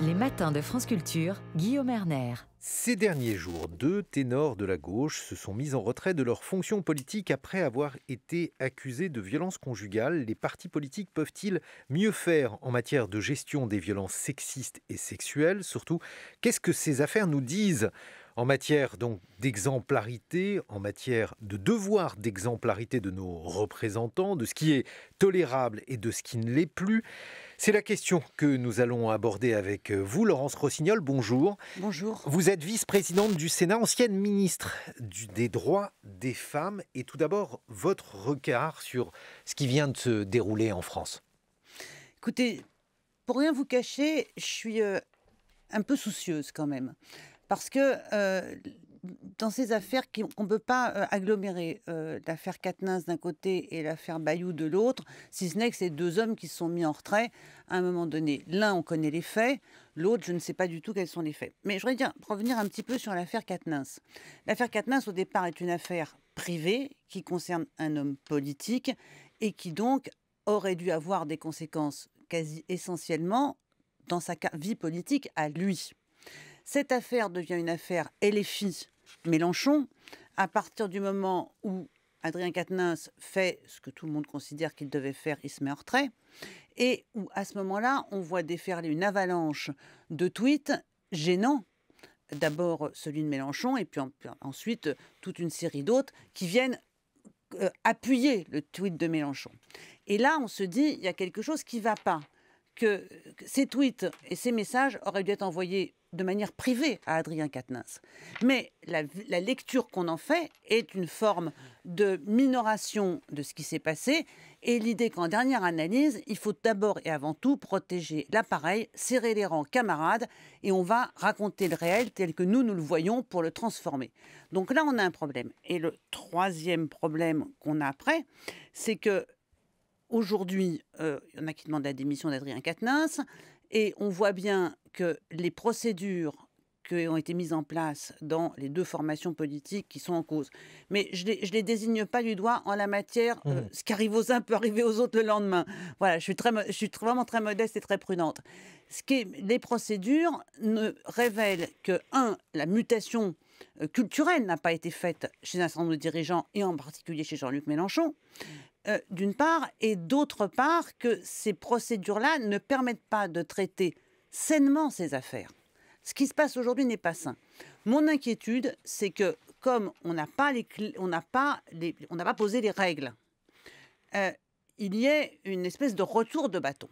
Les matins de France Culture, Guillaume Erner. Ces derniers jours, 2 ténors de la gauche se sont mis en retrait de leurs fonctions politiques après avoir été accusés de violences conjugales. Les partis politiques peuvent-ils mieux faire en matière de gestion des violences sexistes et sexuelles? Surtout, qu'est-ce que ces affaires nous disent en matière donc d'exemplarité, en matière de devoir d'exemplarité de nos représentants, de ce qui est tolérable et de ce qui ne l'est plus? C'est la question que nous allons aborder avec vous. Laurence Rossignol, bonjour. Bonjour. Vous êtes vice-présidente du Sénat, ancienne ministre des droits des femmes. Et tout d'abord, votre regard sur ce qui vient de se dérouler en France. Écoutez, pour rien vous cacher, je suis un peu soucieuse quand même. Parce que dans ces affaires qu'on ne peut pas agglomérer, l'affaire Quatennens d'un côté et l'affaire Bayou de l'autre, si ce n'est que ces deux hommes qui se sont mis en retrait à un moment donné. L'un, on connaît les faits, l'autre, je ne sais pas du tout quels sont les faits. Mais je voudrais revenir un petit peu sur l'affaire Quatennens. L'affaire Quatennens, au départ, est une affaire privée qui concerne un homme politique et qui donc aurait dû avoir des conséquences quasi essentiellement dans sa vie politique à lui. Cette affaire devient une affaire LFI Mélenchon à partir du moment où Adrien Quatennens fait ce que tout le monde considère qu'il devait faire, il se met en retrait, et où à ce moment-là, on voit déferler une avalanche de tweets gênants. D'abord celui de Mélenchon, et puis ensuite toute une série d'autres qui viennent appuyer le tweet de Mélenchon. Et là, on se dit, il y a quelque chose qui ne va pas, que ces tweets et ces messages auraient dû être envoyés de manière privée à Adrien Quatennens. Mais la lecture qu'on en fait est une forme de minoration de ce qui s'est passé et l'idée qu'en dernière analyse, il faut d'abord et avant tout protéger l'appareil, serrer les rangs camarades et on va raconter le réel tel que nous le voyons pour le transformer. Donc là, on a un problème. Et le troisième problème qu'on a après, c'est que aujourd'hui, il y en a qui demandent la démission d'Adrien Quatennens et on voit bien que les procédures qui ont été mises en place dans les deux formations politiques qui sont en cause, mais je les désigne pas du doigt en la matière, ce qui arrive aux uns peut arriver aux autres le lendemain. Voilà, je suis vraiment très modeste et très prudente. Les procédures ne révèlent que, la mutation culturelle n'a pas été faite chez un certain nombre de dirigeants et en particulier chez Jean-Luc Mélenchon, d'une part, et d'autre part que ces procédures-là ne permettent pas de traiter sainement ces affaires. Ce qui se passe aujourd'hui n'est pas sain. Mon inquiétude, c'est que comme on n'a pas posé les règles, il y ait une espèce de retour de bâton.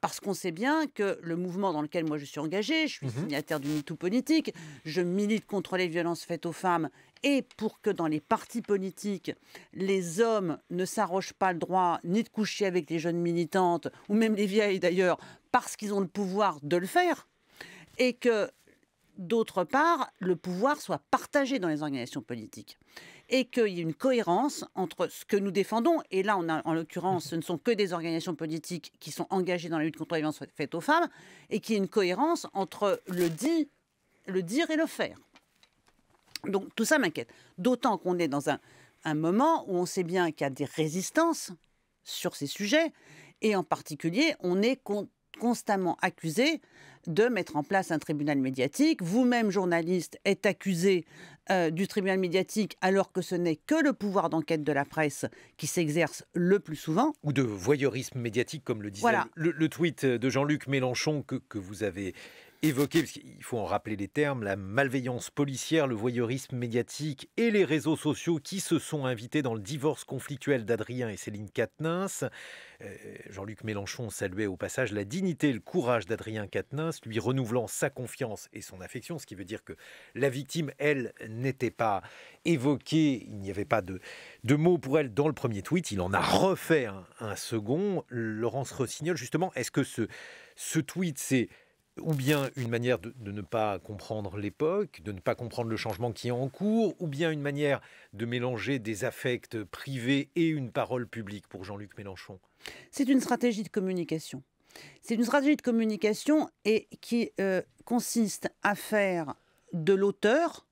Parce qu'on sait bien que le mouvement dans lequel moi je suis engagée, je suis signataire du MeToo politique, je milite contre les violences faites aux femmes et pour que dans les partis politiques, les hommes ne s'arrogent pas le droit ni de coucher avec les jeunes militantes, ou même les vieilles d'ailleurs, parce qu'ils ont le pouvoir de le faire, et que d'autre part, le pouvoir soit partagé dans les organisations politiques. Et qu'il y ait une cohérence entre ce que nous défendons, et là, on a, en l'occurrence, ce ne sont que des organisations politiques qui sont engagées dans la lutte contre les violences faites aux femmes, et qu'il y ait une cohérence entre le dire et le faire. Donc tout ça m'inquiète. D'autant qu'on est dans un moment où on sait bien qu'il y a des résistances sur ces sujets, et en particulier, on est constamment accusé de mettre en place un tribunal médiatique. Vous-même, journaliste, êtes accusé du tribunal médiatique alors que ce n'est que le pouvoir d'enquête de la presse qui s'exerce le plus souvent. Ou de voyeurisme médiatique, comme le disait le tweet de Jean-Luc Mélenchon que vous avez évoqué, parce qu'il faut en rappeler les termes, la malveillance policière, le voyeurisme médiatique et les réseaux sociaux qui se sont invités dans le divorce conflictuel d'Adrien et Céline Quatennens. Jean-Luc Mélenchon saluait au passage la dignité et le courage d'Adrien Quatennens, lui renouvelant sa confiance et son affection, ce qui veut dire que la victime, elle, n'était pas évoquée, il n'y avait pas de mots pour elle dans le premier tweet, il en a refait un second. Laurence Rossignol, justement, est-ce que ce tweet, c'est ou bien une manière de ne pas comprendre l'époque, de ne pas comprendre le changement qui est en cours, ou bien une manière de mélanger des affects privés et une parole publique pour Jean-Luc Mélenchon? C'est une stratégie de communication. C'est une stratégie de communication et qui consiste à faire de l'auteur,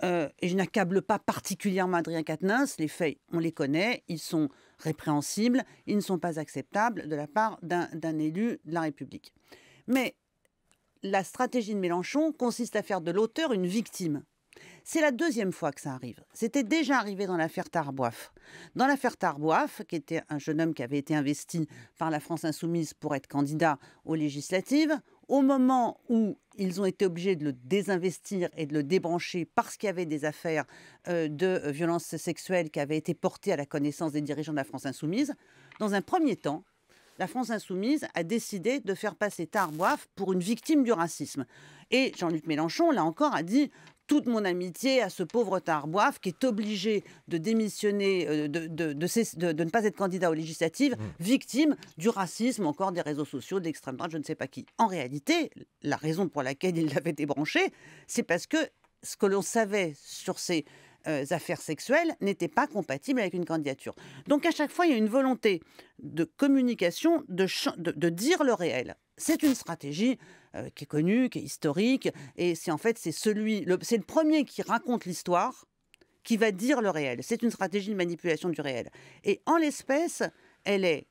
et je n'accable pas particulièrement Adrien Quatennens, les faits, on les connaît, ils sont répréhensibles, ils ne sont pas acceptables de la part d'un élu de la République. Mais la stratégie de Mélenchon consiste à faire de l'auteur une victime. C'est la deuxième fois que ça arrive. C'était déjà arrivé dans l'affaire Tarbouaf. Dans l'affaire Tarbouaf, qui était un jeune homme qui avait été investi par la France Insoumise pour être candidat aux législatives, au moment où ils ont été obligés de le désinvestir et de le débrancher parce qu'il y avait des affaires de violences sexuelles qui avaient été portées à la connaissance des dirigeants de la France Insoumise, dans un premier temps, la France Insoumise a décidé de faire passer Tarbouaf pour une victime du racisme. Et Jean-Luc Mélenchon, là encore, a dit toute mon amitié à ce pauvre Tarbouaf qui est obligé de démissionner, de ne pas être candidat aux législatives, victime du racisme, encore des réseaux sociaux, d'extrême droite, je ne sais pas qui. En réalité, la raison pour laquelle il l'avait débranché, c'est parce que ce que l'on savait sur ces affaires sexuelles n'était pas compatible avec une candidature. Donc à chaque fois, il y a une volonté de communication, de dire le réel. C'est une stratégie qui est connue, qui est historique, et c'est le premier qui raconte l'histoire qui va dire le réel. C'est une stratégie de manipulation du réel. Et en l'espèce, elle est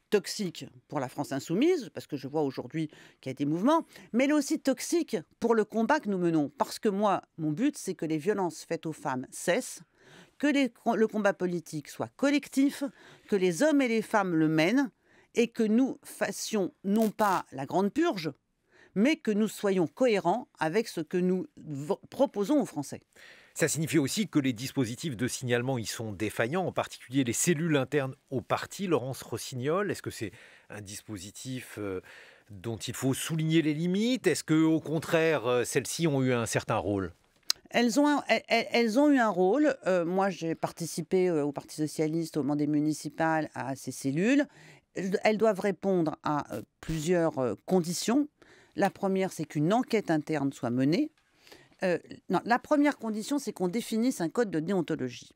toxique pour la France insoumise, parce que je vois aujourd'hui qu'il y a des mouvements, mais elle est aussi toxique pour le combat que nous menons. Parce que moi, mon but, c'est que les violences faites aux femmes cessent, que le combat politique soit collectif, que les hommes et les femmes le mènent, et que nous fassions non pas la grande purge, mais que nous soyons cohérents avec ce que nous proposons aux Français. Ça signifie aussi que les dispositifs de signalement y sont défaillants, en particulier les cellules internes au parti. Laurence Rossignol, est-ce que c'est un dispositif dont il faut souligner les limites? Est-ce qu'au contraire, celles-ci ont eu un certain rôle? Elles ont eu un rôle. Moi, j'ai participé au Parti socialiste, au moment des municipales, à ces cellules. Elles doivent répondre à plusieurs conditions. La première, c'est qu'une enquête interne soit menée. Non, la première condition, c'est qu'on définisse un code de déontologie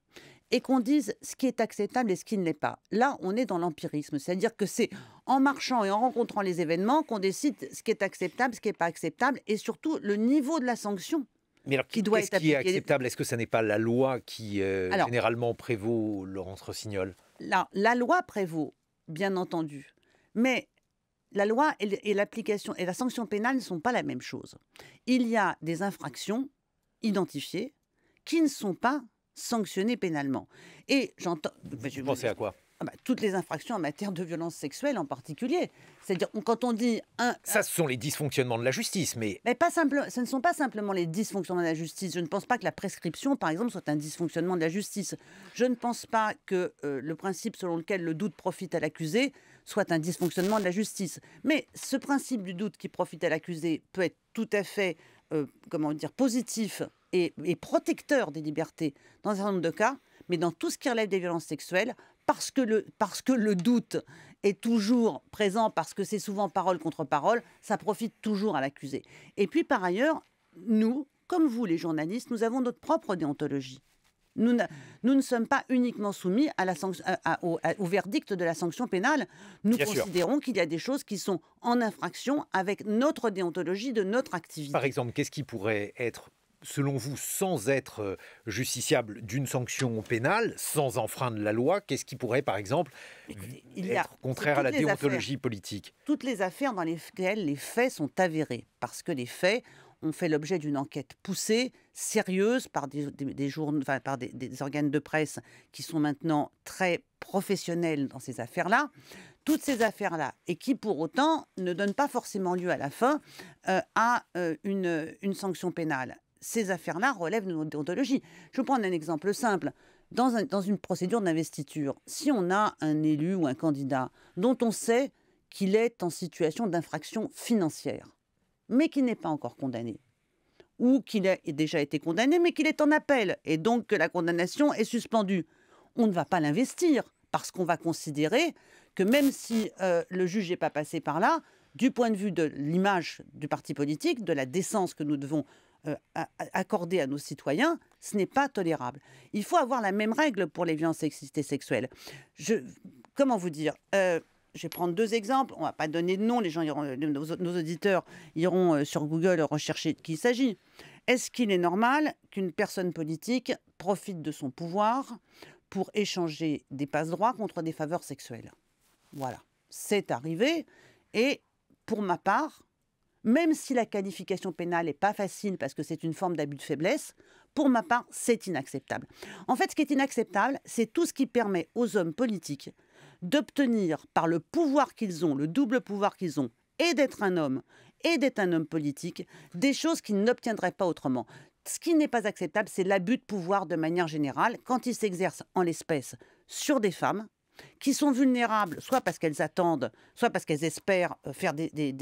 et qu'on dise ce qui est acceptable et ce qui ne l'est pas. Là, on est dans l'empirisme, c'est-à-dire que c'est en marchant et en rencontrant les événements qu'on décide ce qui est acceptable, ce qui n'est pas acceptable, et surtout le niveau de la sanction. Mais alors, qu'est-ce qui est acceptable? Est-ce que ça n'est pas la loi qui généralement prévaut, Laurence Rossignol? La loi prévaut, bien entendu, mais la loi et l'application et la sanction pénale ne sont pas la même chose. Il y a des infractions identifiées qui ne sont pas sanctionnées pénalement. Et j'entends... Vous pensez à quoi? Toutes les infractions en matière de violence sexuelle en particulier. C'est-à-dire, quand on dit... Ça, ce sont les dysfonctionnements de la justice, mais ce ne sont pas simplement les dysfonctionnements de la justice. Je ne pense pas que la prescription, par exemple, soit un dysfonctionnement de la justice. Je ne pense pas que le principe selon lequel le doute profite à l'accusé soit un dysfonctionnement de la justice. Mais ce principe du doute qui profite à l'accusé peut être tout à fait, positif et protecteur des libertés dans un certain nombre de cas, mais dans tout ce qui relève des violences sexuelles, parce que le doute est toujours présent, parce que c'est souvent parole contre parole, ça profite toujours à l'accusé. Et puis par ailleurs, nous, comme vous les journalistes, nous avons notre propre déontologie. Nous ne sommes pas uniquement soumis au verdict de la sanction pénale. Nous considérons qu'il y a des choses qui sont en infraction avec notre déontologie de notre activité. Par exemple, qu'est-ce qui pourrait être, selon vous, sans être justiciable d'une sanction pénale, sans enfreindre la loi, qu'est-ce qui pourrait, par exemple, être contraire à la déontologie politique? Toutes les affaires dans lesquelles les faits sont avérés, parce que les faits ont fait l'objet d'une enquête poussée, sérieuse, par des organes de presse qui sont maintenant très professionnels dans ces affaires-là. Toutes ces affaires-là, et qui pour autant ne donnent pas forcément lieu à la fin à une sanction pénale. Ces affaires-là relèvent de notre déontologie. Je vais prendre un exemple simple. Dans une procédure d'investiture, si on a un élu ou un candidat dont on sait qu'il est en situation d'infraction financière, mais qui n'est pas encore condamné, ou qu'il a déjà été condamné, mais qu'il est en appel, et donc que la condamnation est suspendue, on ne va pas l'investir, parce qu'on va considérer que même si le juge n'est pas passé par là, du point de vue de l'image du parti politique, de la décence que nous devons accorder à nos citoyens, ce n'est pas tolérable. Il faut avoir la même règle pour les violences sexuelles. Comment vous dire je vais prendre deux exemples. On ne va pas donner de nom. Les gens nos auditeurs iront sur Google rechercher de qui il s'agit. Est-ce qu'il est normal qu'une personne politique profite de son pouvoir pour échanger des passe-droits contre des faveurs sexuelles. Voilà, c'est arrivé. Et pour ma part, même si la qualification pénale n'est pas facile parce que c'est une forme d'abus de faiblesse, pour ma part, c'est inacceptable. En fait, ce qui est inacceptable, c'est tout ce qui permet aux hommes politiques d'obtenir, par le pouvoir qu'ils ont, le double pouvoir qu'ils ont, et d'être un homme politique, des choses qu'ils n'obtiendraient pas autrement. Ce qui n'est pas acceptable, c'est l'abus de pouvoir de manière générale, quand il s'exerce en l'espèce sur des femmes qui sont vulnérables, soit parce qu'elles attendent, soit parce qu'elles espèrent faire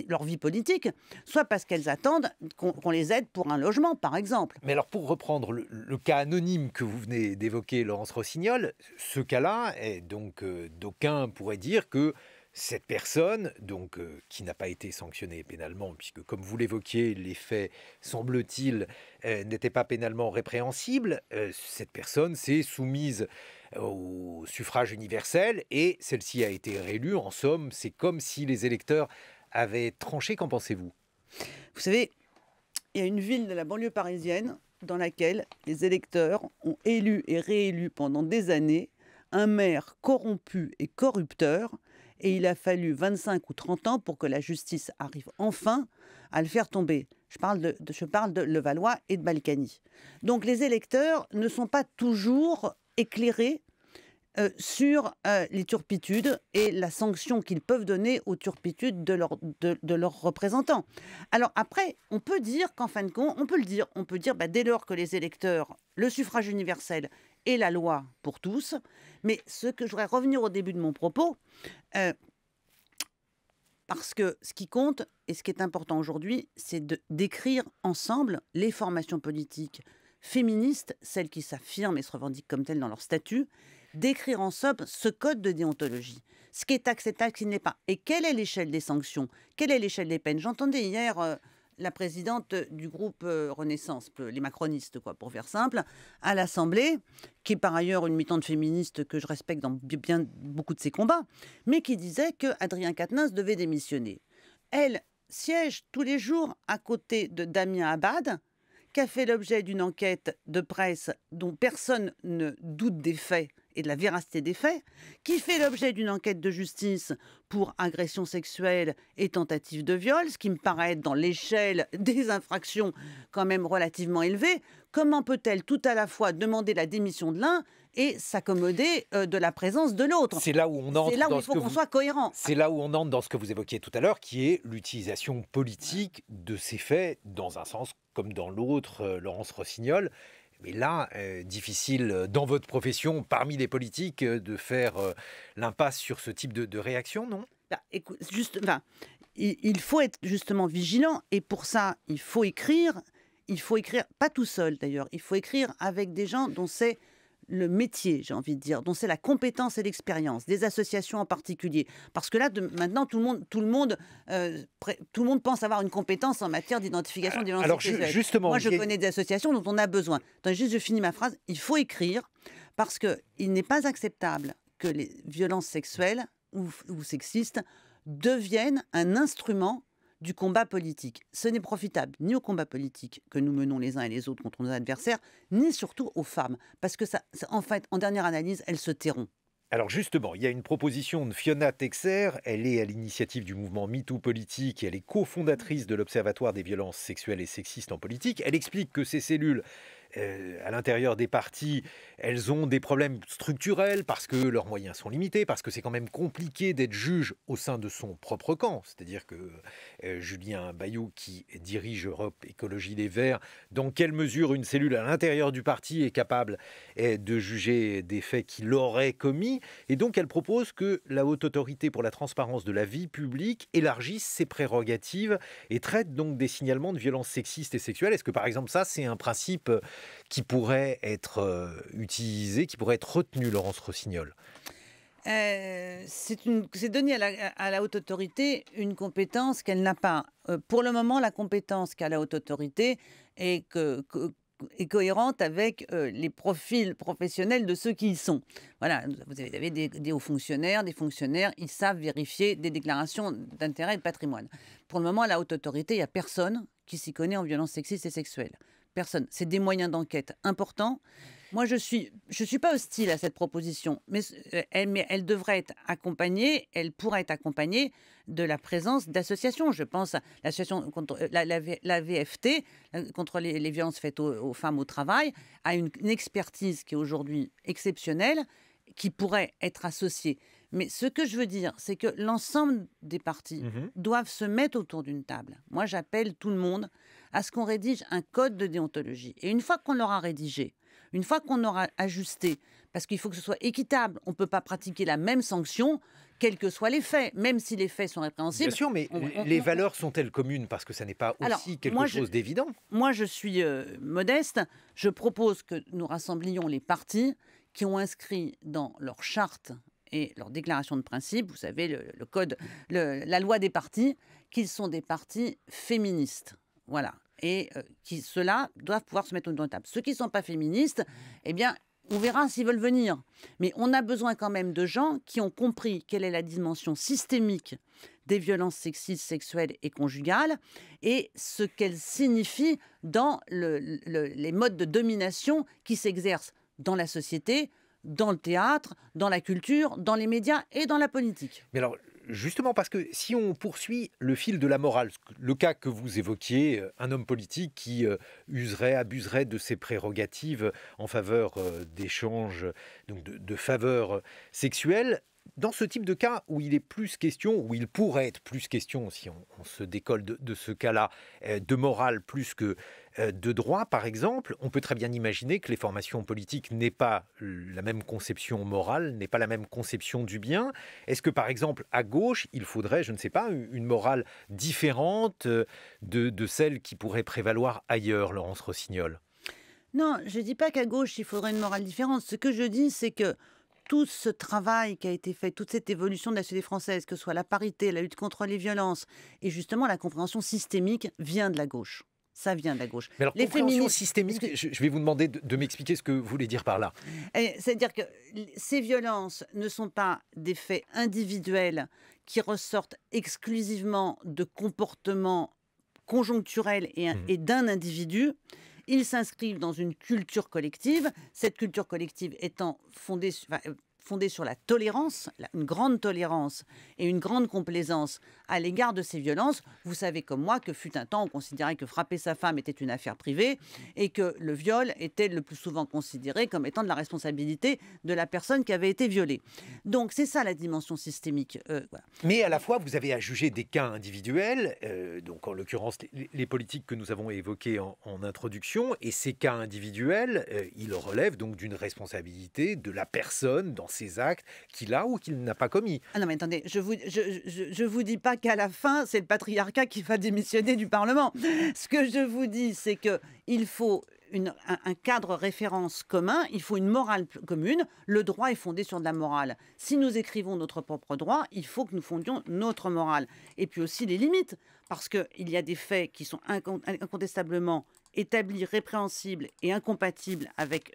leur vie politique, soit parce qu'elles attendent qu'on les aide pour un logement, par exemple. Mais alors, pour reprendre le cas anonyme que vous venez d'évoquer, Laurence Rossignol, ce cas-là, est donc d'aucuns pourraient dire que cette personne, donc, qui n'a pas été sanctionnée pénalement, puisque, comme vous l'évoquiez, les faits, semble-t-il, n'étaient pas pénalement répréhensibles, cette personne s'est soumise au suffrage universel et celle-ci a été réélue. En somme, c'est comme si les électeurs avaient tranché. Qu'en pensez-vous? Vous savez, il y a une ville de la banlieue parisienne dans laquelle les électeurs ont élu et réélu pendant des années un maire corrompu et corrupteur. Et il a fallu 25 ou 30 ans pour que la justice arrive enfin à le faire tomber. Je parle de Levallois et de Balkany. Donc les électeurs ne sont pas toujours éclairés sur les turpitudes et la sanction qu'ils peuvent donner aux turpitudes de leurs représentants. Alors après, on peut dire qu'en fin de compte, on peut dire dès lors que les électeurs, le suffrage universel et la loi pour tous, mais ce que je voudrais revenir au début de mon propos, parce que ce qui compte et ce qui est important aujourd'hui, c'est d'écrire ensemble les formations politiques féministes, celles qui s'affirment et se revendiquent comme telles dans leur statut, d'écrire ensemble ce code de déontologie. Ce qui est acceptable, ce qui n'est pas. Et quelle est l'échelle des sanctions? Quelle est l'échelle des peines? J'entendais hier la présidente du groupe Renaissance, les macronistes, pour faire simple, à l'Assemblée, qui est par ailleurs une militante féministe que je respecte dans bien beaucoup de ses combats, mais qui disait qu'Adrien Quatennens devait démissionner. Elle siège tous les jours à côté de Damien Abad, qui a fait l'objet d'une enquête de presse dont personne ne doute des faits et de la véracité des faits, qui fait l'objet d'une enquête de justice pour agression sexuelle et tentative de viol, ce qui me paraît être dans l'échelle des infractions quand même relativement élevée. Comment peut-elle tout à la fois demander la démission de l'un et s'accommoder de la présence de l'autre? C'est là où on entre. C'est là où il faut qu'on soit cohérent. C'est là où on entre dans ce que vous évoquiez tout à l'heure, qui est l'utilisation politique de ces faits, dans un sens comme dans l'autre, Laurence Rossignol. Mais là, difficile dans votre profession, parmi les politiques, de faire l'impasse sur ce type de réaction, non? Écoute, il faut être justement vigilant et pour ça, il faut écrire, pas tout seul d'ailleurs, il faut écrire avec des gens dont c'est le métier, j'ai envie de dire, dont c'est la compétence et l'expérience, des associations en particulier. Parce que là, maintenant, tout le monde pense avoir une compétence en matière d'identification des violences sexuelles. Justement, moi, je connais des associations dont on a besoin. Attends, juste, je finis ma phrase. Il faut écrire parce qu'il n'est pas acceptable que les violences sexuelles ou sexistes deviennent un instrument du combat politique. Ce n'est profitable ni au combat politique que nous menons les uns et les autres contre nos adversaires, ni surtout aux femmes. Parce que ça, en fait, en dernière analyse, elles se tairont. Alors justement, il y a une proposition de Fiona Texer, elle est à l'initiative du mouvement MeToo politique et elle est cofondatrice de l'Observatoire des violences sexuelles et sexistes en politique. Elle explique que ces cellules, à l'intérieur des partis, elles ont des problèmes structurels parce que leurs moyens sont limités, parce que c'est quand même compliqué d'être juge au sein de son propre camp. C'est-à-dire que Julien Bayou, qui dirige Europe Écologie Les Verts, dans quelle mesure une cellule à l'intérieur du parti est capable de juger des faits qu'il aurait commis. Et donc elle propose que la Haute Autorité pour la transparence de la vie publique élargisse ses prérogatives et traite donc des signalements de violences sexistes et sexuelles. Est-ce que par exemple ça, c'est un principe qui pourrait être utilisé, qui pourrait être retenu, Laurence Rossignol? C'est donner à la Haute Autorité une compétence qu'elle n'a pas. Pour le moment, la compétence qu'a la Haute Autorité est cohérente avec les profils professionnels de ceux qui y sont. Voilà, vous avez des hauts fonctionnaires, des fonctionnaires, ils savent vérifier des déclarations d'intérêt et de patrimoine. Pour le moment, à la Haute Autorité, il n'y a personne qui s'y connaît en violences sexistes et sexuelles. Personne. C'est des moyens d'enquête importants. Moi, je suis pas hostile à cette proposition, mais elle devrait être accompagnée, elle pourrait être accompagnée de la présence d'associations. Je pense à l'association contre la VFT, contre les violences faites aux femmes au travail, a une expertise qui est aujourd'hui exceptionnelle, qui pourrait être associée. Mais ce que je veux dire, c'est que l'ensemble des partis doivent se mettre autour d'une table. Moi, j'appelle tout le monde à ce qu'on rédige un code de déontologie. Et une fois qu'on l'aura rédigé, une fois qu'on aura ajusté, parce qu'il faut que ce soit équitable, on ne peut pas pratiquer la même sanction, quels que soient les faits, même si les faits sont répréhensibles. Bien sûr, mais les valeurs sont-elles communes? Parce que ça n'est pas aussi quelque chose d'évident. Moi, je suis modeste. Je propose que nous rassemblions les partis qui ont inscrit dans leur charte et leur déclaration de principe, vous savez, le code, la loi des partis, qu'ils sont des partis féministes. Voilà. Et ceux-là doivent pouvoir se mettre autour de la table. Ceux qui ne sont pas féministes, eh bien, on verra s'ils veulent venir. Mais on a besoin quand même de gens qui ont compris quelle est la dimension systémique des violences sexistes, sexuelles et conjugales et ce qu'elles signifient dans les modes de domination qui s'exercent dans la société, dans le théâtre, dans la culture, dans les médias et dans la politique. Mais alors, justement, parce que si on poursuit le fil de la morale, le cas que vous évoquiez, un homme politique qui userait, abuserait de ses prérogatives en faveur d'échanges, donc de faveurs sexuelles, dans ce type de cas où il est plus question, où il pourrait être plus question, si on se décolle de ce cas-là, de morale plus que de droit, par exemple, on peut très bien imaginer que les formations politiques n'aient pas la même conception morale, n'aient pas la même conception du bien. Est-ce que, par exemple, à gauche, il faudrait, je ne sais pas, une morale différente de celle qui pourrait prévaloir ailleurs, Laurence Rossignol? Non, je ne dis pas qu'à gauche, il faudrait une morale différente. Ce que je dis, c'est que tout ce travail qui a été fait, toute cette évolution de la société française, que ce soit la parité, la lutte contre les violences, et justement la compréhension systémique, vient de la gauche. Ça vient de la gauche. Mais alors, les compréhension systémique, je vais vous demander de m'expliquer ce que vous voulez dire par là. C'est-à-dire que ces violences ne sont pas des faits individuels qui ressortent exclusivement de comportements conjoncturels et d'un individu. Ils s'inscrivent dans une culture collective, cette culture collective étant fondée sur la tolérance, une grande tolérance et une grande complaisance à l'égard de ces violences. Vous savez comme moi que fut un temps, on considérait que frapper sa femme était une affaire privée et que le viol était le plus souvent considéré comme étant de la responsabilité de la personne qui avait été violée. Donc c'est ça la dimension systémique. Voilà. Mais à la fois, vous avez à juger des cas individuels, donc en l'occurrence les politiques que nous avons évoquées en introduction, et ces cas individuels, ils relèvent donc d'une responsabilité de la personne dans ses actes qu'il a ou qu'il n'a pas commis. Ah non mais attendez, je vous dis pas qu'à la fin c'est le patriarcat qui va démissionner du Parlement. Ce que je vous dis, c'est que il faut un cadre référence commun, il faut une morale commune. Le droit est fondé sur de la morale. Si nous écrivons notre propre droit, il faut que nous fondions notre morale. Et puis aussi les limites, parce qu'il y a des faits qui sont incontestablement établis, répréhensibles et incompatibles avec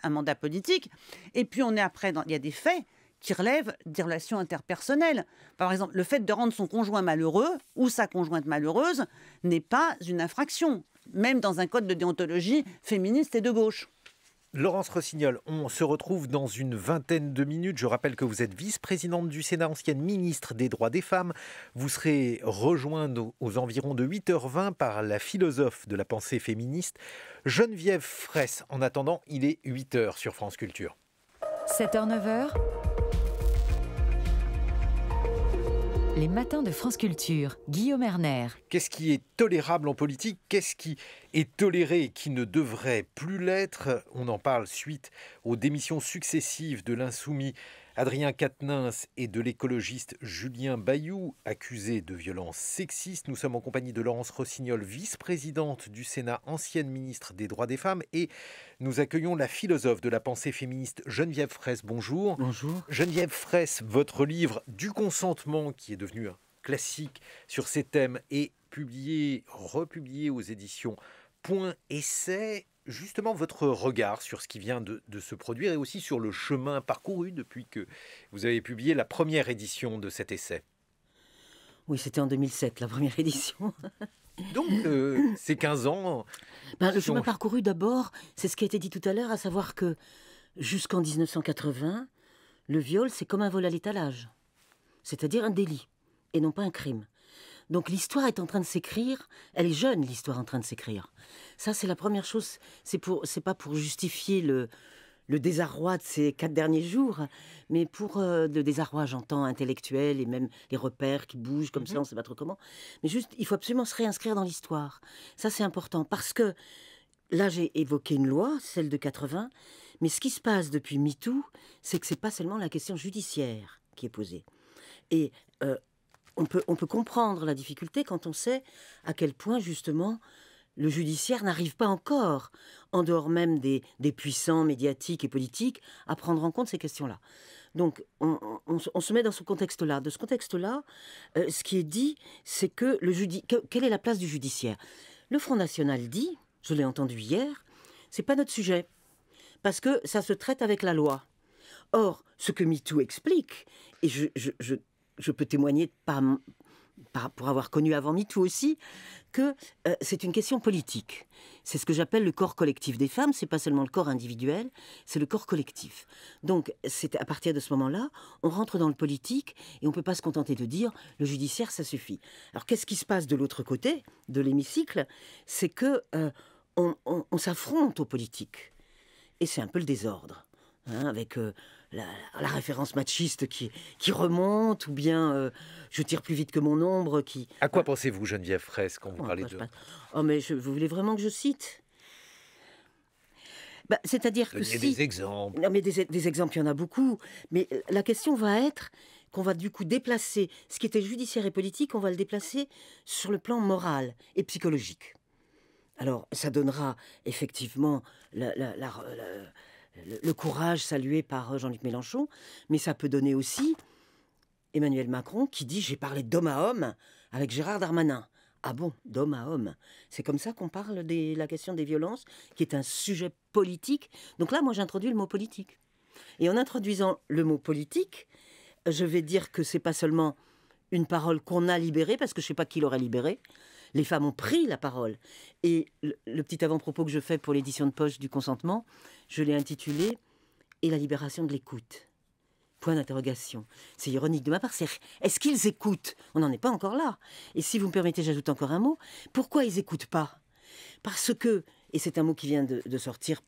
un mandat politique. Et puis il y a des faits qui relèvent des relations interpersonnelles. Par exemple, le fait de rendre son conjoint malheureux ou sa conjointe malheureuse n'est pas une infraction, même dans un code de déontologie féministe et de gauche. Laurence Rossignol, on se retrouve dans une vingtaine de minutes. Je rappelle que vous êtes vice-présidente du Sénat, ancienne ministre des droits des femmes. Vous serez rejointe aux environs de 8h20 par la philosophe de la pensée féministe, Geneviève Fraisse. En attendant, il est 8h sur France Culture. 7h, 9h. Les matins de France Culture, Guillaume Erner. Qu'est-ce qui est tolérable en politique? Qu'est-ce qui est toléré et qui ne devrait plus l'être? On en parle suite aux démissions successives de l'insoumis Adrien Quatennens et de l'écologiste Julien Bayou, accusés de violences sexistes. Nous sommes en compagnie de Laurence Rossignol, vice-présidente du Sénat, ancienne ministre des droits des femmes, et nous accueillons la philosophe de la pensée féministe Geneviève Fraisse. Bonjour. Bonjour. Geneviève Fraisse, votre livre Du consentement, qui est devenu un classique sur ces thèmes, est republié aux éditions Point Essai. Justement, votre regard sur ce qui vient de se produire et aussi sur le chemin parcouru depuis que vous avez publié la première édition de cet essai. Oui, c'était en 2007, la première édition. Donc, ces 15 ans... Le chemin parcouru, d'abord, c'est ce qui a été dit tout à l'heure, à savoir que jusqu'en 1980, le viol, c'est comme un vol à l'étalage. C'est-à-dire un délit, et non pas un crime. Donc l'histoire est en train de s'écrire, elle est jeune, l'histoire est en train de s'écrire. Ça, c'est la première chose, c'est pas pour justifier le désarroi de ces 4 derniers jours, mais pour de désarroi, j'entends, intellectuel, et même les repères qui bougent comme ça, on ne sait pas trop comment. Mais juste, il faut absolument se réinscrire dans l'histoire. Ça, c'est important, parce que là, j'ai évoqué une loi, celle de 80, mais ce qui se passe depuis MeToo, c'est que ce n'est pas seulement la question judiciaire qui est posée. Et on peut comprendre la difficulté quand on sait à quel point, justement, le judiciaire n'arrive pas encore, en dehors même des puissants médiatiques et politiques, à prendre en compte ces questions-là. Donc, on se met dans ce contexte-là. De ce contexte-là, ce qui est dit, c'est que quelle est la place du judiciaire ? Le Front National dit, je l'ai entendu hier, c'est pas notre sujet, parce que ça se traite avec la loi. Or, ce que MeToo explique, et je peux témoigner pour avoir connu avant MeToo aussi, que c'est une question politique. C'est ce que j'appelle le corps collectif des femmes, c'est pas seulement le corps individuel, c'est le corps collectif. Donc, c'est à partir de ce moment-là, on rentre dans le politique et on peut pas se contenter de dire le judiciaire, ça suffit. Alors, qu'est-ce qui se passe de l'autre côté de l'hémicycle ? C'est que on s'affronte aux politiques. Et c'est un peu le désordre, avec la référence machiste qui remonte, ou bien je tire plus vite que mon ombre qui... À quoi pensez-vous, Geneviève Fraisse, quand vous parlez de... Oh, mais vous voulez vraiment que je cite ? C'est-à-dire que si... des exemples. Non, mais des exemples, il y en a beaucoup. Mais la question va être qu'on va du coup déplacer ce qui était judiciaire et politique, on va le déplacer sur le plan moral et psychologique. Alors, ça donnera effectivement le courage salué par Jean-Luc Mélenchon, mais ça peut donner aussi Emmanuel Macron qui dit « j'ai parlé d'homme à homme avec Gérard Darmanin ». Ah bon, d'homme à homme. C'est comme ça qu'on parle de la question des violences, qui est un sujet politique. Donc là, moi, j'introduis le mot politique. Et en introduisant le mot politique, je vais dire que c'est pas seulement une parole qu'on a libérée, parce que je ne sais pas qui l'aurait libérée. Les femmes ont pris la parole. Et le petit avant-propos que je fais pour l'édition de poche du consentement, je l'ai intitulé « Et la libération de l'écoute ». Point d'interrogation. C'est ironique de ma part. Est-ce qu'ils écoutent ? On n'en est pas encore là. Et si vous me permettez, j'ajoute encore un mot. Pourquoi ils n'écoutent pas ? Parce que, et c'est un mot qui vient de sortir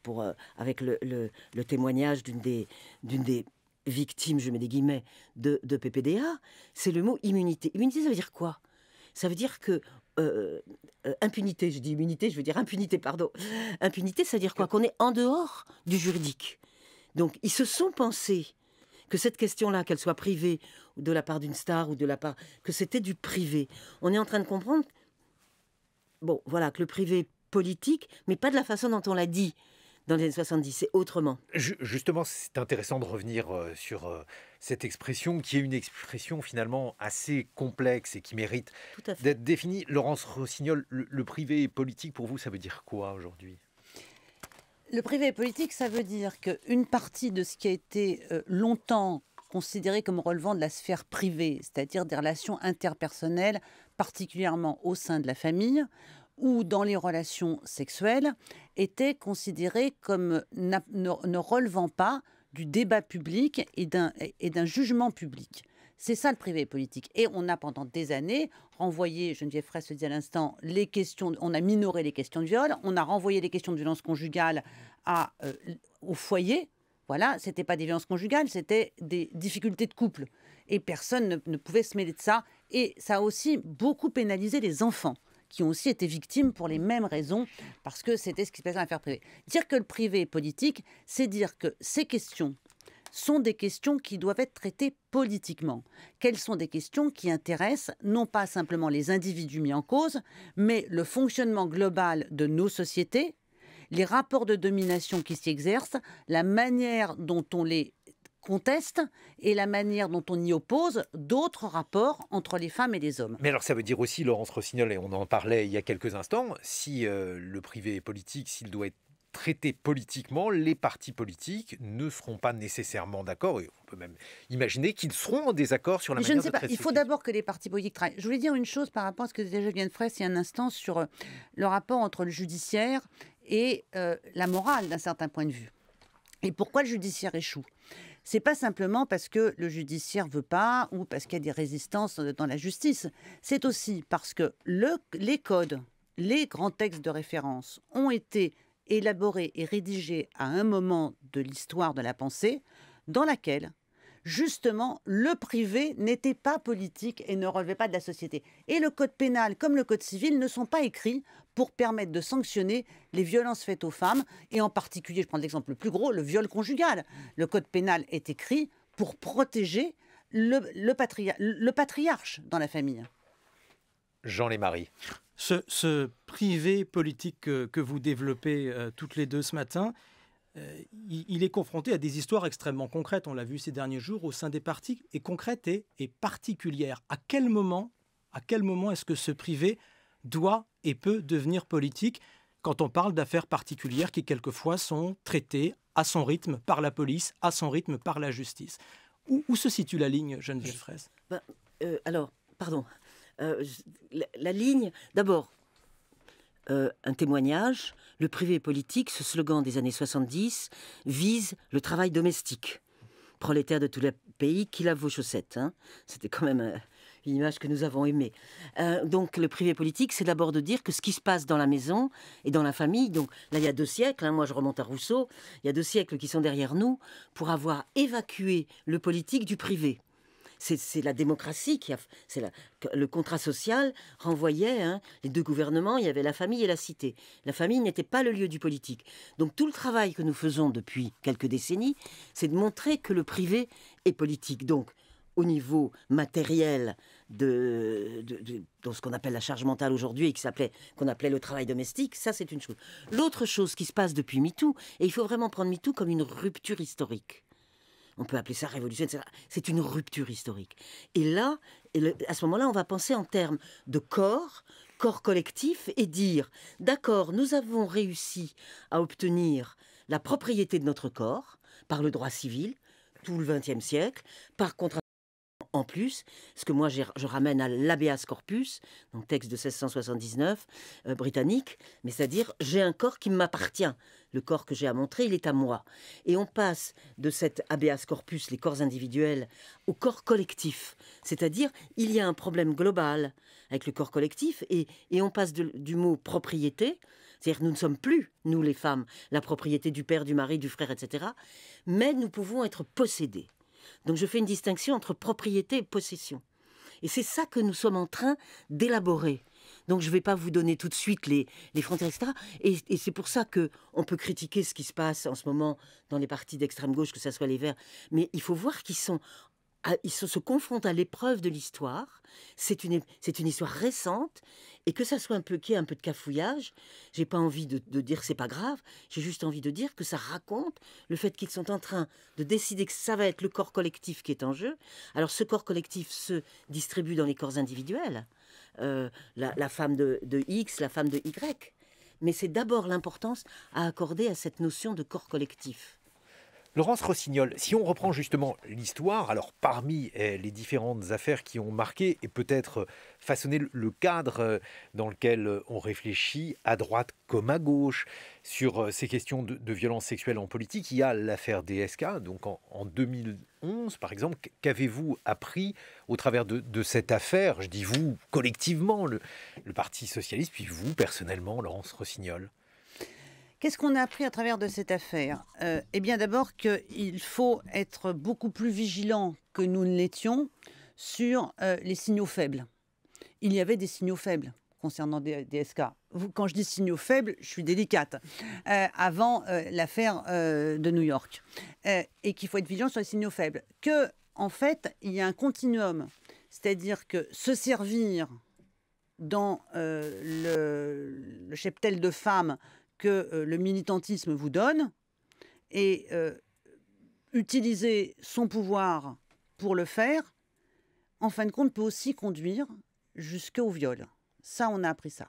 avec le témoignage d'une des victimes, je mets des guillemets, de PPDA, c'est le mot immunité. Immunité, ça veut dire quoi ? Ça veut dire que impunité, je dis immunité, je veux dire impunité, pardon. Impunité, ça veut dire quoi ? Qu'on est en dehors du juridique. Donc, ils se sont pensés que cette question-là, qu'elle soit privée, ou de la part d'une star, ou de la part... que c'était du privé. On est en train de comprendre, bon, voilà, que le privé est politique, mais pas de la façon dont on l'a dit dans les années 70, c'est autrement. Justement, c'est intéressant de revenir sur cette expression, qui est une expression finalement assez complexe et qui mérite d'être définie. Laurence Rossignol, le privé et politique, pour vous, ça veut dire quoi aujourd'hui ? Le privé et politique, ça veut dire qu'une partie de ce qui a été longtemps considéré comme relevant de la sphère privée, c'est-à-dire des relations interpersonnelles, particulièrement au sein de la famille, ou dans les relations sexuelles, était considéré comme ne relevant pas du débat public et d'un jugement public. C'est ça le privé politique. Et on a pendant des années renvoyé, Geneviève Fraisse le dit à l'instant, on a minoré les questions de viol, on a renvoyé les questions de violence conjugale au foyer. Voilà, c'était pas des violences conjugales, c'était des difficultés de couple. Et personne ne pouvait se mêler de ça. Et ça a aussi beaucoup pénalisé les enfants, qui ont aussi été victimes pour les mêmes raisons, parce que c'était ce qui se passait dans l'affaire privée. Dire que le privé est politique, c'est dire que ces questions sont des questions qui doivent être traitées politiquement. Quelles sont des questions qui intéressent non pas simplement les individus mis en cause, mais le fonctionnement global de nos sociétés, les rapports de domination qui s'y exercent, la manière dont on les conteste et la manière dont on y oppose d'autres rapports entre les femmes et les hommes. Mais alors ça veut dire aussi, Laurence Rossignol, et on en parlait il y a quelques instants, si le privé est politique, s'il doit être traité politiquement, les partis politiques ne seront pas nécessairement d'accord, et on peut même imaginer qu'ils seront en désaccord sur la manière de traiter. Il faut d'abord que les partis politiques travaillent. Je voulais dire une chose par rapport à ce que déjà vient de faire il y a un instant sur le rapport entre le judiciaire et la morale d'un certain point de vue. Et pourquoi le judiciaire échoue ? C'est pas simplement parce que le judiciaire veut pas ou parce qu'il y a des résistances dans la justice. C'est aussi parce que les codes, les grands textes de référence ont été élaborés et rédigés à un moment de l'histoire de la pensée dans laquelle, justement, le privé n'était pas politique et ne relevait pas de la société. Et le code pénal, comme le code civil, ne sont pas écrits pour permettre de sanctionner les violences faites aux femmes, et en particulier, je prends l'exemple le plus gros, le viol conjugal. Le code pénal est écrit pour protéger le patriarche dans la famille. Jean Lémarie. Ce privé politique que vous développez toutes les deux ce matin, il est confronté à des histoires extrêmement concrètes. On l'a vu ces derniers jours au sein des partis, et concrètes et particulières. À quel moment est-ce que ce privé doit et peut devenir politique quand on parle d'affaires particulières qui quelquefois sont traitées à son rythme par la police, à son rythme par la justice? Où se situe la ligne, Geneviève Fraisse? La ligne, d'abord, un témoignage. Le privé politique, ce slogan des années 70, vise le travail domestique. Prolétaire de tous les pays, qui lave vos chaussettes. C'était quand même une image que nous avons aimée. Donc le privé politique, c'est d'abord de dire que ce qui se passe dans la maison et dans la famille, donc là il y a 2 siècles, moi je remonte à Rousseau, il y a 2 siècles qui sont derrière nous, pour avoir évacué le politique du privé. C'est la démocratie le contrat social renvoyait les 2 gouvernements, il y avait la famille et la cité. La famille n'était pas le lieu du politique. Donc tout le travail que nous faisons depuis quelques décennies, c'est de montrer que le privé est politique. Donc au niveau matériel de ce qu'on appelle la charge mentale aujourd'hui et qu'on appelait le travail domestique, ça c'est une chose. L'autre chose qui se passe depuis MeToo, et il faut vraiment prendre MeToo comme une rupture historique. On peut appeler ça révolution, etc. C'est une rupture historique. Et là, à ce moment-là, on va penser en termes de corps collectif, et dire, d'accord, nous avons réussi à obtenir la propriété de notre corps par le droit civil, tout le XXe siècle, par contrat. En plus, ce que moi je ramène à l'habeas corpus, donc texte de 1679 britannique, mais c'est-à-dire j'ai un corps qui m'appartient. Le corps que j'ai à montrer, il est à moi. Et on passe de cet habeas corpus, les corps individuels, au corps collectif. C'est-à-dire, il y a un problème global avec le corps collectif, et on passe du mot propriété, c'est-à-dire nous ne sommes plus, nous les femmes, la propriété du père, du mari, du frère, etc. Mais nous pouvons être possédés. Donc je fais une distinction entre propriété et possession. Et c'est ça que nous sommes en train d'élaborer. Donc je ne vais pas vous donner tout de suite les frontières, etc. Et c'est pour ça qu'on peut critiquer ce qui se passe en ce moment dans les partis d'extrême gauche, que ce soit les Verts. Mais il faut voir qu'ils se confrontent à l'épreuve de l'histoire. C'est une histoire récente, et que ça soit qu'il y ait un peu de cafouillage, j'ai pas envie de dire que c'est pas grave, j'ai juste envie de dire que ça raconte le fait qu'ils sont en train de décider que ça va être le corps collectif qui est en jeu. Alors ce corps collectif se distribue dans les corps individuels, la femme de X, la femme de Y, mais c'est d'abord l'importance à accorder à cette notion de corps collectif. Laurence Rossignol, si on reprend justement l'histoire, alors parmi les différentes affaires qui ont marqué et peut-être façonné le cadre dans lequel on réfléchit à droite comme à gauche sur ces questions de violences sexuelles en politique, il y a l'affaire DSK, donc en 2011 par exemple. Qu'avez-vous appris au travers de cette affaire? Je dis vous collectivement, le Parti socialiste, puis vous personnellement, Laurence Rossignol. Qu'est-ce qu'on a appris à travers de cette affaire? Eh bien d'abord qu'il faut être beaucoup plus vigilant que nous ne l'étions sur les signaux faibles. Il y avait des signaux faibles concernant DSK. Quand je dis signaux faibles, je suis délicate. Avant l'affaire de New York. Et qu'il faut être vigilant sur les signaux faibles. En fait, il y a un continuum. C'est-à-dire que se servir dans le cheptel de femmes que le militantisme vous donne, et utiliser son pouvoir pour le faire, en fin de compte, peut aussi conduire jusqu'au viol. Ça, on a appris ça.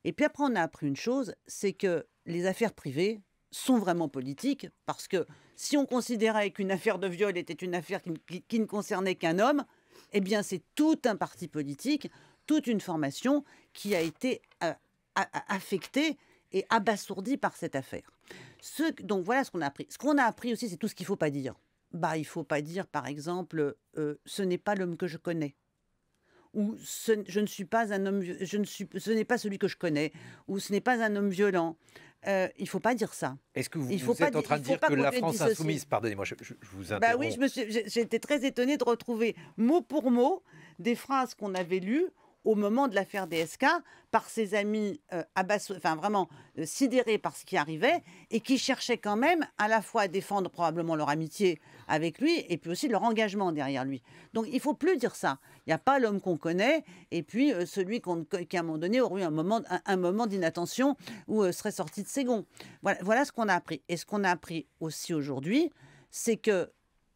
Et puis après, on a appris une chose, c'est que les affaires privées sont vraiment politiques, parce que si on considérait qu'une affaire de viol était une affaire qui ne concernait qu'un homme, eh bien c'est tout un parti politique, toute une formation qui a été affectée et abasourdie par cette affaire. Donc voilà ce qu'on a appris. Ce qu'on a appris aussi, c'est tout ce qu'il ne faut pas dire. Il ne faut pas dire, par exemple, ce n'est pas l'homme que je connais. Ou je ne suis pas un homme, ce n'est pas celui que je connais. Ou ce n'est pas un homme violent. Il ne faut pas dire ça. Est-ce que vous êtes en train de dire que la France insoumise, pardonnez-moi, je vous interromps. Oui, j'étais très étonnée de retrouver mot pour mot des phrases qu'on avait lues au moment de l'affaire DSK par ses amis vraiment sidérés par ce qui arrivait et qui cherchaient quand même à la fois à défendre probablement leur amitié avec lui et puis aussi leur engagement derrière lui. Donc il ne faut plus dire ça. Il n'y a pas l'homme qu'on connaît et puis celui qui à un moment donné aurait eu un moment d'inattention ou serait sorti de ses gonds. Voilà ce qu'on a appris. Et ce qu'on a appris aussi aujourd'hui, c'est que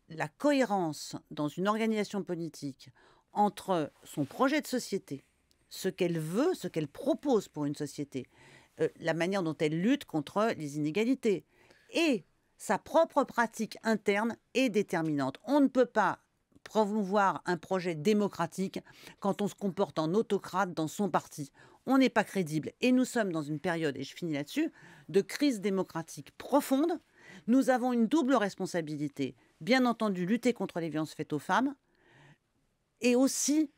la cohérence dans une organisation politique entre son projet de société, ce qu'elle veut, ce qu'elle propose pour une société, la manière dont elle lutte contre les inégalités et sa propre pratique interne est déterminante. On ne peut pas promouvoir un projet démocratique quand on se comporte en autocrate dans son parti. On n'est pas crédible. Et nous sommes dans une période, et je finis là-dessus, de crise démocratique profonde. Nous avons une double responsabilité. Bien entendu, lutter contre les violences faites aux femmes, et aussi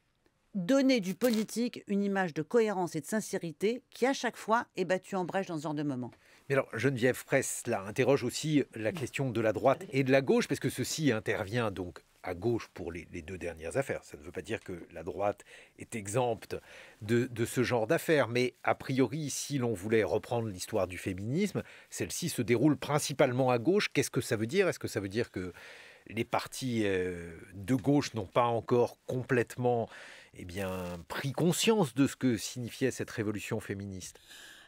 donner du politique une image de cohérence et de sincérité qui, à chaque fois, est battue en brèche dans ce genre de moment. Mais alors, Geneviève Fraisse, là, interroge aussi la question de la droite et de la gauche, parce que ceci intervient donc à gauche pour les deux dernières affaires. Ça ne veut pas dire que la droite est exempte de ce genre d'affaires, mais a priori, si l'on voulait reprendre l'histoire du féminisme, celle-ci se déroule principalement à gauche. Qu'est-ce que ça veut dire ? Est-ce que ça veut dire que les partis de gauche n'ont pas encore complètement pris conscience de ce que signifiait cette révolution féministe ?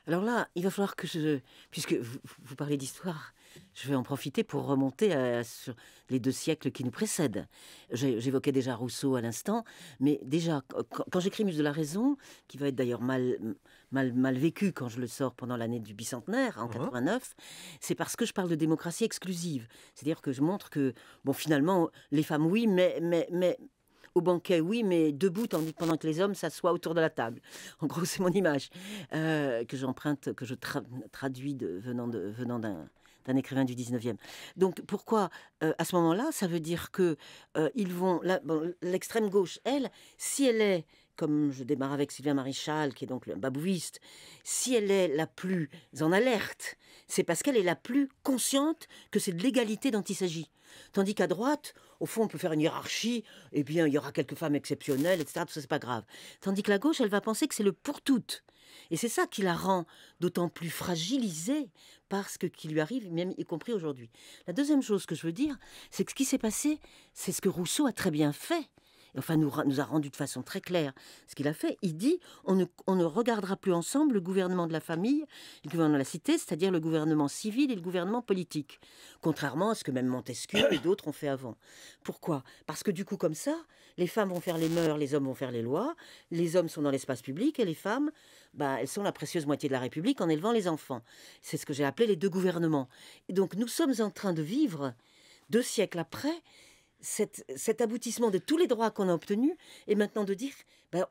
Alors là, il va falloir que puisque vous parlez d'histoire, je vais en profiter pour remonter sur les 2 siècles qui nous précèdent. J'évoquais déjà Rousseau à l'instant, mais déjà, quand j'écris Muse de la raison, qui va être d'ailleurs mal vécu quand je le sors pendant l'année du bicentenaire, en 89, c'est parce que je parle de démocratie exclusive. C'est-à-dire que je montre que, finalement, les femmes, oui, mais au banquet, oui, mais debout pendant que les hommes s'assoient autour de la table. En gros, c'est mon image que j'emprunte, que je traduis venant d'un écrivain du 19e. Donc, pourquoi, à ce moment-là, ça veut dire que l'extrême gauche, elle, si elle est, comme je démarre avec Sylvia Maréchal, qui est donc un babouiste, si elle est la plus en alerte, c'est parce qu'elle est la plus consciente que c'est de l'égalité dont il s'agit. Tandis qu'à droite, au fond, on peut faire une hiérarchie, et bien, il y aura quelques femmes exceptionnelles, etc. Tout ça, c'est pas grave. Tandis que la gauche, elle va penser que c'est le pour toutes. Et c'est ça qui la rend d'autant plus fragilisée par ce qui lui arrive, même y compris aujourd'hui. La deuxième chose que je veux dire, c'est que ce qui s'est passé, c'est ce que Rousseau a très bien fait. Enfin, nous a rendu de façon très claire ce qu'il a fait. Il dit, on ne regardera plus ensemble le gouvernement de la famille, le gouvernement de la cité, c'est-à-dire le gouvernement civil et le gouvernement politique. Contrairement à ce que même Montesquieu et d'autres ont fait avant. Pourquoi ? Parce que du coup, comme ça, les femmes vont faire les mœurs, les hommes vont faire les lois, les hommes sont dans l'espace public et les femmes, elles sont la précieuse moitié de la République en élevant les enfants. C'est ce que j'ai appelé les 2 gouvernements. Et donc, nous sommes en train de vivre, 2 siècles après, cet aboutissement de tous les droits qu'on a obtenus, et maintenant de dire,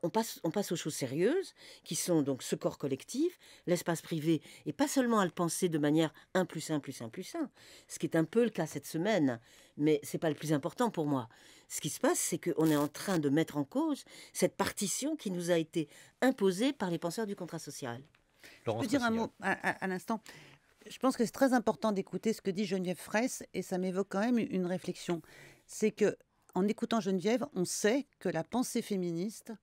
on passe aux choses sérieuses, qui sont donc ce corps collectif, l'espace privé, et pas seulement à le penser de manière 1 + 1 + 1 + 1, ce qui est un peu le cas cette semaine, mais c'est pas le plus important pour moi. Ce qui se passe, c'est qu'on est en train de mettre en cause cette partition qui nous a été imposée par les penseurs du contrat social. Je peux dire un mot à l'instant. Je pense que c'est très important d'écouter ce que dit Geneviève Fraisse, et ça m'évoque quand même une réflexion. C'est que, en écoutant Geneviève, on sait que la pensée féministe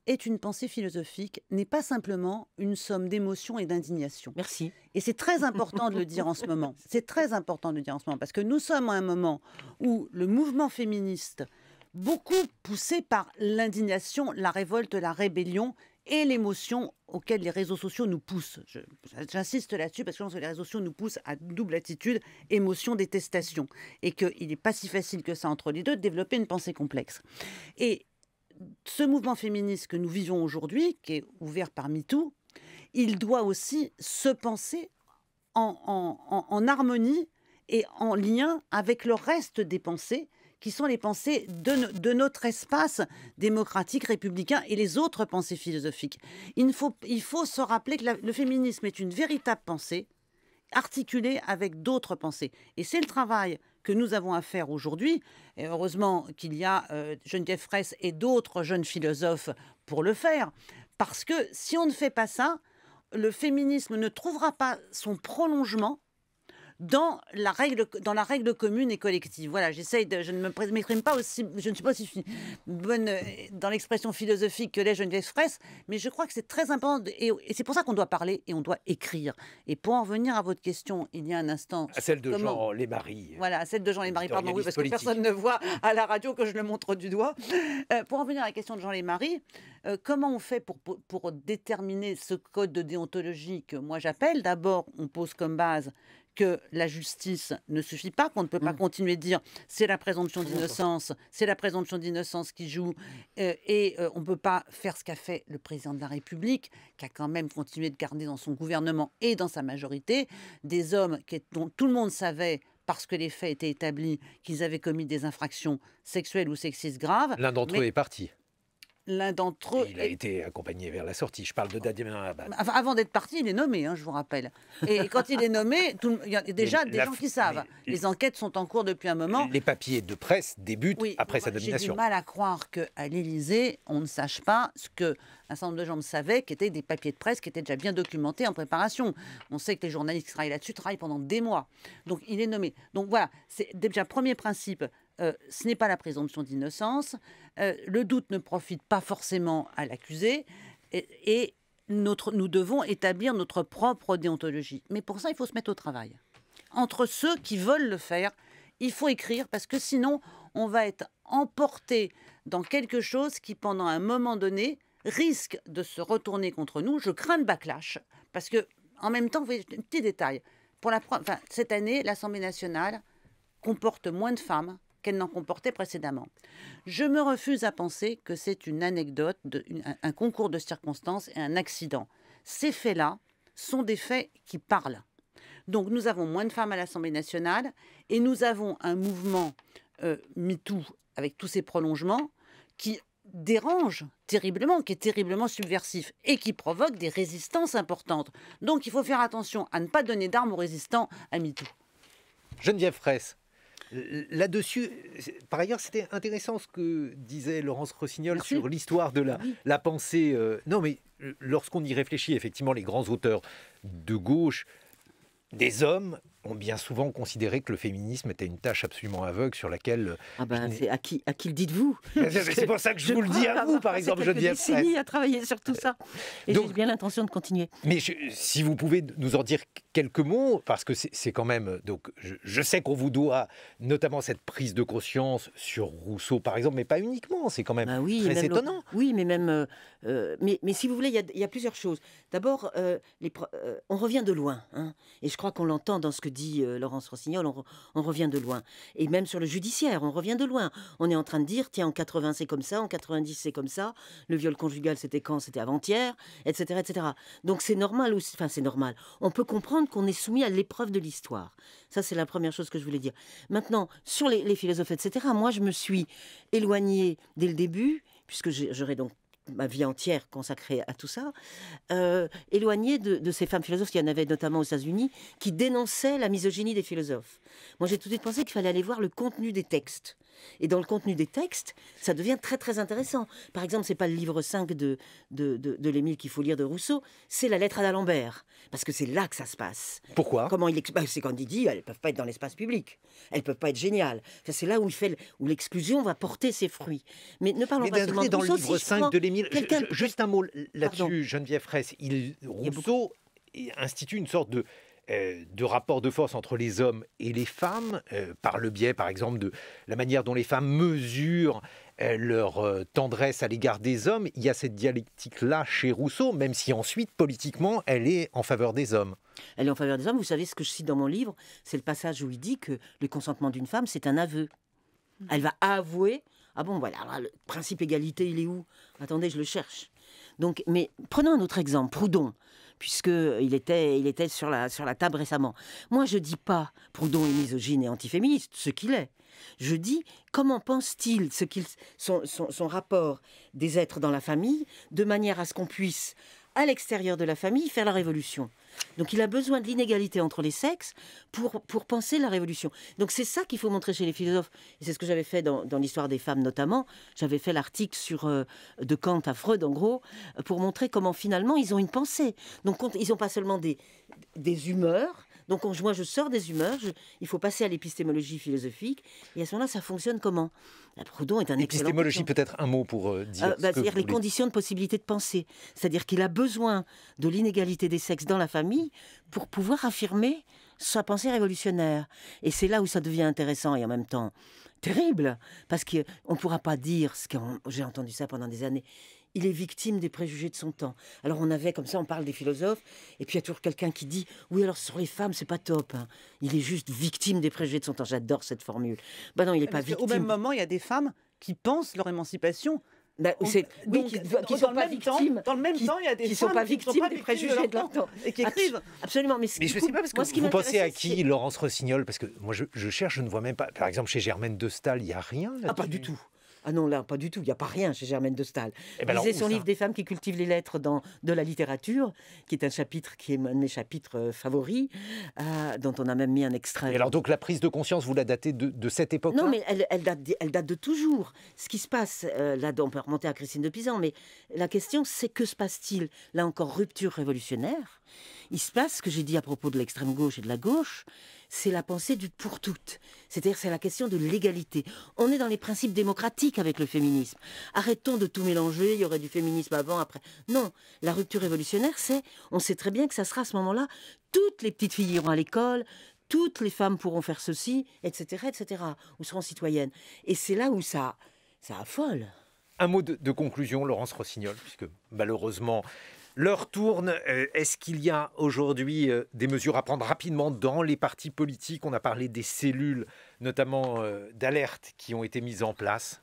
est une pensée philosophique, n'est pas simplement une somme d'émotions et d'indignation. Merci. Et c'est très important de le dire en ce moment. C'est très important de le dire en ce moment, parce que nous sommes à un moment où le mouvement féministe, beaucoup poussé par l'indignation, la révolte, la rébellion, et l'émotion auxquelles les réseaux sociaux nous poussent. J'insiste là-dessus parce que je pense que les réseaux sociaux nous poussent à double attitude, émotion, détestation. Et qu'il n'est pas si facile que ça entre les deux de développer une pensée complexe. Et ce mouvement féministe que nous vivons aujourd'hui, qui est ouvert par MeToo, il doit aussi se penser en harmonie et en lien avec le reste des pensées, qui sont les pensées de notre espace démocratique, républicain et les autres pensées philosophiques. Il faut se rappeler que le féminisme est une véritable pensée articulée avec d'autres pensées. Et c'est le travail que nous avons à faire aujourd'hui. Et heureusement qu'il y a Geneviève Fraisse et d'autres jeunes philosophes pour le faire. Parce que si on ne fait pas ça, le féminisme ne trouvera pas son prolongement dans la règle commune et collective. Voilà, je ne m'exprime pas aussi, je ne suis pas aussi bonne dans l'expression philosophique que l'est Geneviève Fraisse, mais je crois que c'est très important, et c'est pour ça qu'on doit parler et on doit écrire. Et pour en revenir à votre question, il y a un instant... À celle de Jean Lémarie. Voilà, à celle de Jean Lémarie, pardon, oui, parce que personne ne voit à la radio que je le montre du doigt. Pour en revenir à la question de Jean Lémarie, comment on fait pour déterminer ce code de déontologie que moi j'appelle? D'abord, on pose comme base que la justice ne suffit pas, qu'on ne peut pas continuer de dire c'est la présomption d'innocence, qui joue, et on ne peut pas faire ce qu'a fait le président de la République, qui a quand même continué de garder dans son gouvernement et dans sa majorité des hommes dont tout le monde savait, parce que les faits étaient établis, qu'ils avaient commis des infractions sexuelles ou sexistes graves. L'un d'entre eux est parti. L'un d'entre eux... Il a été accompagné vers la sortie. Je parle de Damien Abad. Avant d'être parti, il est nommé, je vous rappelle. Et quand il est nommé, il y a déjà des gens qui savent. Les enquêtes sont en cours depuis un moment. Les papiers de presse débutent après sa nomination. J'ai du mal à croire qu'à l'Élysée, on ne sache pas ce qu'un certain nombre de gens savaient, qui étaient des papiers de presse qui étaient déjà bien documentés en préparation. On sait que les journalistes qui travaillent là-dessus travaillent pendant des mois. Donc il est nommé. Donc voilà, c'est déjà premier principe. Ce n'est pas la présomption d'innocence. Le doute ne profite pas forcément à l'accusé. Et nous devons établir notre propre déontologie. Mais pour ça, il faut se mettre au travail. Entre ceux qui veulent le faire, il faut écrire, parce que sinon, on va être emporté dans quelque chose qui, pendant un moment donné, risque de se retourner contre nous. Je crains le backlash, parce que, en même temps, vous voyez, un petit détail. Cette année, l'Assemblée nationale comporte moins de femmes qu'elle n'en comportait précédemment. Je me refuse à penser que c'est une anecdote, un concours de circonstances et un accident. Ces faits-là sont des faits qui parlent. Donc nous avons moins de femmes à l'Assemblée nationale et nous avons un mouvement MeToo avec tous ces prolongements qui dérange terriblement, qui est terriblement subversif et qui provoque des résistances importantes. Donc il faut faire attention à ne pas donner d'armes aux résistants à MeToo. Geneviève Fraisse. Là-dessus, par ailleurs, c'était intéressant ce que disait Laurence Rossignol sur l'histoire de la pensée. Non, mais lorsqu'on y réfléchit, effectivement, les grands auteurs de gauche, des hommes, ont bien souvent considéré que le féminisme était une tâche absolument aveugle sur laquelle... c'est à qui le dites-vous? C'est pour ça que je vous le dis à vous, par exemple, Geneviève Fraisse. J'ai décennies à travailler sur tout ça. Et donc, j'ai bien l'intention de continuer. Mais si vous pouvez nous en dire quelques mots, parce que c'est quand même... Donc, je sais qu'on vous doit notamment cette prise de conscience sur Rousseau, par exemple, mais pas uniquement. C'est quand même très étonnant. Oui, mais même... mais si vous voulez, il y a plusieurs choses. D'abord, on revient de loin. Et je crois qu'on l'entend dans ce que dit Laurence Rossignol, on revient de loin. Et même sur le judiciaire, on revient de loin. On est en train de dire, tiens, en 80 c'est comme ça, en 90 c'est comme ça, le viol conjugal c'était quand? C'était avant-hier, etc., etc. Donc c'est normal, c'est normal. On peut comprendre qu'on est soumis à l'épreuve de l'histoire. Ça, c'est la première chose que je voulais dire. Maintenant, sur les philosophes, etc., moi je me suis éloignée dès le début, puisque j'aurais donc ma vie entière consacrée à tout ça, éloignée de ces femmes philosophes, il y en avait notamment aux États-Unis, qui dénonçaient la misogynie des philosophes. Moi, j'ai tout de suite pensé qu'il fallait aller voir le contenu des textes. Et dans le contenu des textes, ça devient très très intéressant. Par exemple, c'est pas le livre 5 de l'Émile qu'il faut lire de Rousseau, c'est la lettre à d'Alembert, parce que c'est là que ça se passe. Pourquoi? C'est quand il dit, elles peuvent pas être dans l'espace public, elles peuvent pas être géniales. C'est là où l'exclusion va porter ses fruits. Mais ne parlons pas seulement de Rousseau. Dans le livre 5 de l'Émile, juste un mot là-dessus, Geneviève Fraisse. Rousseau institue une sorte de rapport de force entre les hommes et les femmes, par le biais, par exemple, de la manière dont les femmes mesurent leur tendresse à l'égard des hommes. Il y a cette dialectique-là chez Rousseau, même si ensuite, politiquement, elle est en faveur des hommes. Elle est en faveur des hommes. Vous savez, ce que je cite dans mon livre, c'est le passage où il dit que le consentement d'une femme, c'est un aveu. Elle va avouer... Ah bon, voilà, alors, le principe égalité, il est où? Attendez, je le cherche. Donc, mais prenons un autre exemple, Proudhon. puisqu'il était sur la table récemment. Moi, je ne dis pas Proudhon est misogyne et antiféministe, ce qu'il est. Je dis, comment pense-t-il son rapport des êtres dans la famille, de manière à ce qu'on puisse, à l'extérieur de la famille, faire la révolution. Donc il a besoin de l'inégalité entre les sexes pour penser la révolution. Donc c'est ça qu'il faut montrer chez les philosophes. Et c'est ce que j'avais fait dans l'histoire des femmes notamment. J'avais fait l'article de Kant à Freud, en gros, pour montrer comment finalement ils ont une pensée. Donc ils n'ont pas seulement des humeurs. Donc moi je sors des humeurs, il faut passer à l'épistémologie philosophique. Et à ce moment-là, ça fonctionne comment ? Proudhon est un excellent... Épistémologie, peut-être un mot pour dire c'est-à-dire les conditions de possibilité de penser. C'est-à-dire qu'il a besoin de l'inégalité des sexes dans la famille pour pouvoir affirmer sa pensée révolutionnaire. Et c'est là où ça devient intéressant et en même temps terrible. Parce qu'on ne pourra pas dire, j'ai entendu ça pendant des années, il est victime des préjugés de son temps. Alors on parle des philosophes, et puis il y a toujours quelqu'un qui dit « Oui, alors sur les femmes, c'est pas top. Hein. Il est juste victime des préjugés de son temps. » J'adore cette formule. Ben non, il n'est pas victime. Au même moment, il y a des femmes qui pensent leur émancipation. Qui sont pas victimes. Dans le même temps, il y a des femmes qui sont pas victimes des préjugés de leur temps. Et qui écrivent. Absolument. Mais je ne sais pas, parce que vous pensez à qui, Laurence Rossignol? Parce que moi, je cherche, je ne vois même pas. Par exemple, chez Germaine de Staël, il n'y a rien là-dessus. Ah, pas du tout. Ah non, là, pas du tout. Il n'y a pas rien chez Germaine de Staël. Lisez son livre des femmes qui cultivent les lettres de la littérature, qui est un chapitre qui est un de mes chapitres favoris, dont on a même mis un extrait. Et alors, donc, la prise de conscience, vous la datez de cette époque-là? Non, mais elle date de toujours. Ce qui se passe, là, on peut remonter à Christine de Pisan, mais la question, c'est que se passe-t-il? Là encore, rupture révolutionnaire. Il se passe ce que j'ai dit à propos de l'extrême gauche et de la gauche, c'est la pensée du pour toutes. C'est-à-dire c'est la question de l'égalité. On est dans les principes démocratiques avec le féminisme. Arrêtons de tout mélanger, il y aurait du féminisme avant, après. Non, la rupture révolutionnaire, on sait très bien que ça sera à ce moment-là, toutes les petites filles iront à l'école, toutes les femmes pourront faire ceci, etc., ou seront citoyennes. Et c'est là où ça affole. Un mot de conclusion, Laurence Rossignol, puisque malheureusement... l'heure tourne. Est-ce qu'il y a aujourd'hui des mesures à prendre rapidement dans les partis politiques? On a parlé des cellules, notamment d'alerte, qui ont été mises en place.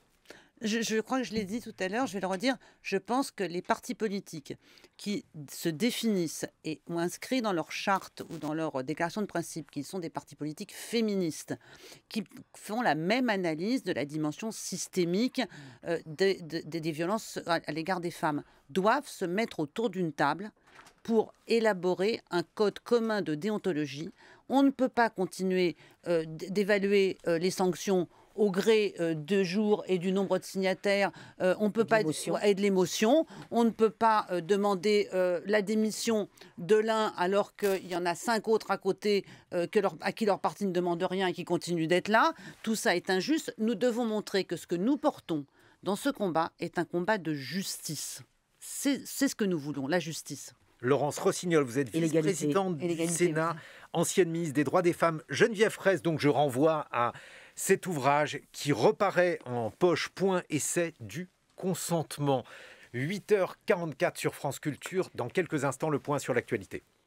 Je crois que je l'ai dit tout à l'heure, je vais le redire. Je pense que les partis politiques qui se définissent et ont inscrit dans leur charte ou dans leur déclaration de principe qu'ils sont des partis politiques féministes, qui font la même analyse de la dimension systémique des violences à l'égard des femmes, doivent se mettre autour d'une table pour élaborer un code commun de déontologie. On ne peut pas continuer d'évaluer les sanctions au gré de jours et du nombre de signataires, on peut pas et de l'émotion. On ne peut pas demander la démission de l'un alors qu'il y en a 5 autres à côté à qui leur parti ne demande rien et qui continuent d'être là. Tout ça est injuste. Nous devons montrer que ce que nous portons dans ce combat est un combat de justice. C'est ce que nous voulons, la justice. Laurence Rossignol, vous êtes vice-présidente du Sénat, ancienne ministre des Droits des Femmes. Geneviève Fraisse, donc je renvoie à cet ouvrage qui reparaît en poche, point essai du consentement. 8h44 sur France Culture. Dans quelques instants, le point sur l'actualité.